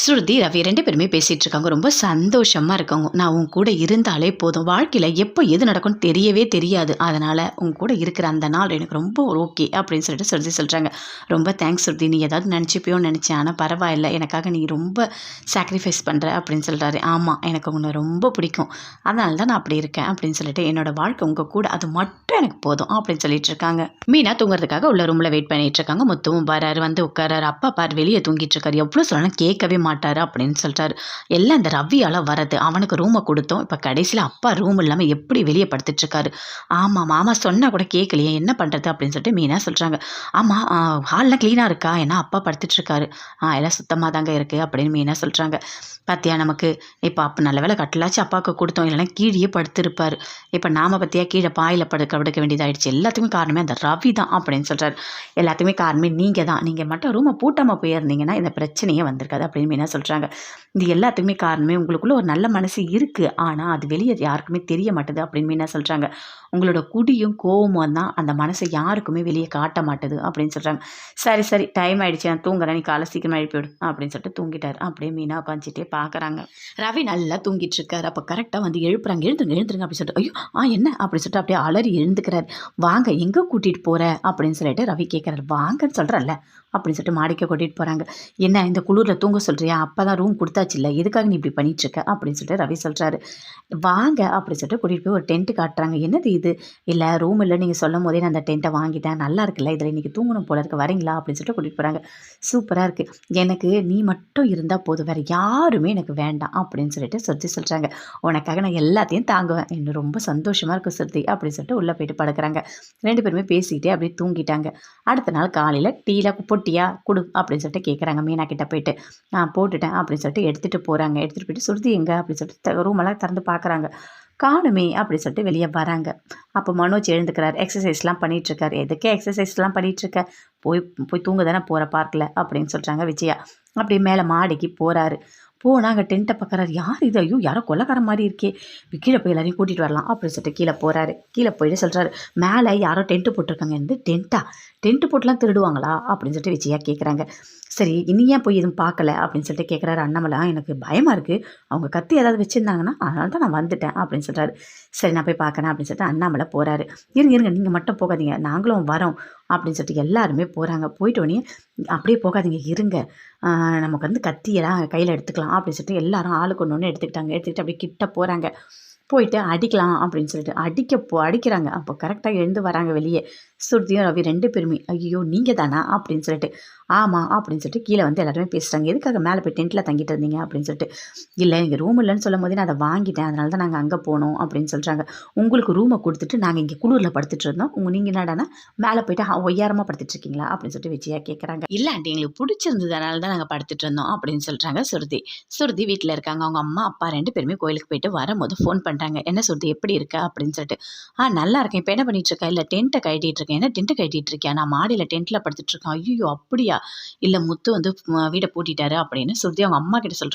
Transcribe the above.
ஸ்ருதி, ரவி 2 பேருமே பேசிட்டு இருக்காங்க. ரொம்ப சந்தோஷமா இருக்காங்க. நான் உன் கூட இருந்தாலே போதும். வாழ்க்கையில எப்போ எது நடக்கும்னு தெரியவே தெரியாது. அதனால உன் கூட இருக்கிற அந்த நாள் எனக்கு ரொம்ப ஓகே அப்படின்னு சொல்லிட்டு ஸ்ருதி சொல்றாங்க. ரொம்ப தேங்க்ஸ் ஸ்ருதி. நீ ஏதாவது நினச்சிப்பியோன்னு நினச்சேன். ஆனா பரவாயில்ல. எனக்காக நீ ரொம்ப சாக்ரிஃபைஸ் பண்ற அப்படின்னு சொல்றாரு. ஆமா, எனக்கு உன்னை ரொம்ப பிடிக்கும். அதனால தான் நான் அப்படி இருக்கேன் அப்படின்னு சொல்லிட்டு என்னோட வாழ்க்கை உங்க கூட அது மட்டும் எனக்கு போதும் அப்படின்னு சொல்லிட்டு இருக்காங்க. மீனா தூங்குறதுக்காக உள்ள ரூம்ல வெயிட் பண்ணிட்டு இருக்காங்க. முத்துவும் வராரு, வந்து உட்காராரு. அப்பா பாரு வெளியே தூங்கிட்டு இருக்காரு. எவ்வளவு சொன்னாலும் கேட்கவே மாட்டாரு அப்படின்னு சொல்றாரு. எல்லாம் இந்த ரவியால வரது. அவனுக்கு ரூமை கொடுத்தோம். இப்ப கடைசியில அப்பா ரூம் இல்லாம எப்படி வெளியே படுத்துட்டு இருக்காரு. ஆமா, மாமா சொன்னா கூட கேட்கலையே, என்ன பண்றது அப்படின்னு சொல்லிட்டு மீனா சொல்றாங்க. ஆமா, ஹால்லாம் கிளீனா இருக்கா? ஏன்னா அப்பா படுத்துட்டு இருக்காரு. எல்லாம் சுத்தமா தாங்க இருக்கு அப்படின்னு மீனா சொல்றாங்க. பாத்தியா, நமக்கு இப்ப அப்ப நல்ல வேலை கட்டலாச்சு அப்பாவுக்கு கொடுத்தோம், இல்லைன்னா கீழே படுத்திருப்பாரு. இப்ப நாம பத்தியா கீழே பாயில படுக்க வேண்டியதாயிடுச்சு. எல்லாத்துக்குமே காரணமே அந்த ரவி தான் அப்படின்னு சொல்றாரு. எல்லாத்துக்குமே காரணமே நீங்க தான். நீங்க மட்டும் ரூமை பூட்டாம போயிருந்தீங்கன்னா இந்த பிரச்சனையே வந்திருக்காது அப்படின்னு மீனா சொல்றாங்க. இது எல்லாத்துக்குமே காரணமே உங்களுக்குள்ள ஒரு நல்ல மனசு இருக்கு. ஆனா அது வெளியே யாருக்குமே தெரிய மாட்டுது அப்படின்னு மீனா சொல்றாங்க. உங்களோட குடியும் கோவமும் தான் அந்த மனசை யாருக்குமே வெளியே காட்ட மாட்டுது அப்படின்னு சொல்றாங்க. சரி சரி, டைம் ஆயிடுச்சு, நான் தூங்குறேன், நீ காலை சீக்கிரமா எழுப்பி விடு அப்படின்னு சொல்லிட்டு தூங்கிட்டாரு. அப்படியே மீனா உட்காந்துட்டே பார்க்குறாங்க. ரவி நல்லா தூங்கிட்டு இருக்காரு. அப்போ கரெக்டாக வந்து எழுப்புறாங்க. எழுந்துருங்க எழுந்துருங்க அப்படின்னு சொல்லிட்டு, ஐயோ என்ன அப்படின்னு சொல்லிட்டு அப்படியே அலறி எழுந்துக்கிறாரு. வாங்க, எங்கே கூட்டிகிட்டு போகிற அப்படின்னு சொல்லிட்டு ரவி கேட்குறாரு. வாங்கன்னு சொல்கிறல்ல அப்படின்னு சொல்லிட்டு மாடிக்க கூட்டிகிட்டு போகிறாங்க. என்ன இந்த குளிரில் தூங்க சொல்கிறியா? அப்போ தான் ரூம் கொடுத்தாச்சு இல்லை, எதுக்காக நீ இப்படி பண்ணிட்டுருக்க அப்படின்னு சொல்லிட்டு ரவி சொல்கிறாரு. வாங்க அப்படின்னு சொல்லிட்டு கூட்டிகிட்டு போய் ஒரு டென்ட்டு காட்டுறாங்க. என்னது இது? இல்லை ரூம் இல்லை, நீங்கள் சொல்லும் போதே நான் அந்த டென்ட்டை வாங்கிட்டேன், நல்லா இருக்குல்ல, இதில் இன்றைக்கி தூங்கணும் போல இருக்கு, வரீங்களா அப்படின்னு சொல்லிட்டு கூட்டிகிட்டு போகிறாங்க. சூப்பராக இருக்குது, எனக்கு நீ மட்டும் இருந்தால் போதும், வேறு யாருமே எனக்கு வேண்டாம் அப்படின்னு சொல்லிட்டு சுருதி சொல்கிறாங்க. உனக்காக நான் எல்லாத்தையும் தாங்குவேன், இன்னும் ரொம்ப சந்தோஷமாக இருக்கும் சுருதி அப்படின்னு சொல்லிட்டு உள்ளே போயிட்டு படுக்கிறாங்க. 2 பேருமே பேசிக்கிட்டே அப்படியே தூங்கிட்டாங்க. அடுத்த நாள் காலையில் டீல பொட்டியா கொடு அப்படின்னு சொல்லிட்டு கேட்குறாங்க மீனா கிட்ட போயிட்டு. போட்டுட்டேன் அப்படின்னு சொல்லிட்டு எடுத்துகிட்டு போகிறாங்க. எடுத்துகிட்டு போயிட்டு சுருதி எங்கே அப்படின்னு சொல்லிட்டு ரூமெல்லாம் திறந்து பார்க்குறாங்க. காணுமே அப்படி சொல்லிட்டு வெளியே வராங்க. அப்போ மனோஜ் எழுந்துக்கிறார். எக்ஸசைஸ்லாம் பண்ணிகிட்ருக்காரு. எதுக்கே எக்ஸசைஸ்லாம் பண்ணிகிட்ருக்க, போய் போய் தூங்க தானே போகிற பார்க்கில் அப்படின்னு சொல்கிறாங்க விஜயா. அப்படி மேலே மாடிக்கு போகிறாரு. போனால் அங்கே டென்ட்டை பார்க்குறாரு. யார் இது? ஐயோ, யாரோ கொலைக்கார மாதிரி இருக்கே, கீழே போய் எல்லாரையும் கூட்டிகிட்டு வரலாம் அப்படின்னு சொல்லிட்டு கீழே போகிறாரு. கீழே போயிட்டு சொல்கிறாரு, மேலே யாரோ டென்ட்டு போட்டிருக்காங்க. இந்த டென்ட்டா? டென்ட்டு போட்டுலாம் திருடுவாங்களா அப்படின்னு சொல்லிட்டு விஜயா கேட்குறாங்க. சரி, இனி ஏன் போய் எதுவும் பார்க்கல அப்படின்னு சொல்லிட்டு கேட்குறாரு அண்ணாமலை. எனக்கு பயமாக இருக்குது, அவங்க கத்தி ஏதாவது வச்சுருந்தாங்கன்னா அதனால தான் நான் வந்துட்டேன் அப்படின்னு சொல்கிறாரு. சரி, நான் போய் பார்க்குறேன் அப்படின்னு சொல்லிட்டு அண்ணாமலை போகிறாரு. இருங்க இருங்க, நீங்கள் மட்டும் போகாதீங்க, நாங்களும் வரோம் அப்படின்னு சொல்லிட்டு எல்லாருமே போகிறாங்க. போயிட்டோடனே அப்படியே போகாதீங்க, இருங்க, நமக்கு வந்து கத்தியெல்லாம் கையில் எடுத்துக்கலாம் அப்படின்னு சொல்லிட்டு எல்லாரும் ஆளுக்கு ஒன்று ஒன்று எடுத்துக்கிட்டாங்க. எடுத்துக்கிட்டு அப்படியே கிட்ட போகிறாங்க. போயிட்டு அடிக்கலாம் அப்படின்னு சொல்லிட்டு அடிக்கிறாங்க. அப்போ கரெக்டாக எழுந்து வராங்க வெளியே. சுருதியும் ரவி 2 பேருமே, ஐயோ நீங்கள் தானா அப்படின்னு சொல்லிட்டு. ஆமாம் அப்படின்னு சொல்லிட்டு கீழே வந்து எல்லாருமே பேசுகிறாங்க. எதுக்காக மேலே போய் டென்ட்டில் தங்கிட்டு இருந்தீங்க அப்படின்னு சொல்லிட்டு. இல்லை, எங்கள் ரூம் இல்லைன்னு சொல்லும் போதே நான் அதை வாங்கிட்டேன், அதனால தான் நாங்கள் அங்கே போனோம் அப்படின்னு சொல்கிறாங்க. உங்களுக்கு ரூமை கொடுத்துட்டு நாங்கள் இங்கே குளூரில் படுத்துட்டு இருந்தோம், நீங்கள் என்னடானா மேலே போயிட்டு ஒய்யாரமாக படுத்துட்டு இருக்கீங்களா அப்படின்னு சொல்லிட்டு விஜயா கேட்குறாங்க. இல்லை ஆண்டி, எங்களுக்கு பிடிச்சிருந்தது, அதனால தான் நாங்கள் படுத்துட்டு இருந்தோம் அப்படின்னு சொல்கிறாங்க சுருதி. சுருதி வீட்டில் இருக்காங்க. அவங்க அம்மா அப்பா 2 பேருமே கோயிலுக்கு போயிட்டு வரும்போது ஃபோன் பண்ணுறாங்க. என்ன சுருதி, எப்படி இருக்கா அப்படின்னு சொல்லிட்டு. நல்லா இருக்கேன், இப்போ என்ன பண்ணிட்டு இருக்கா? இல்லை, டென்ட்டை கட்டிட்டு இருக்கேன். என்ன டென்ட்டை கட்டிட்டு இருக்கியா? நான் மாடியில் டென்ட்டில் படுத்துட்டு இருக்கேன். ஐயோ அப்படியா? இல்லை, முத்து வந்து வீடை பூட்டிட்டாரு அப்படின்னு சுருதி அவங்க அம்மா கிட்ட சொல்கிறாங்க.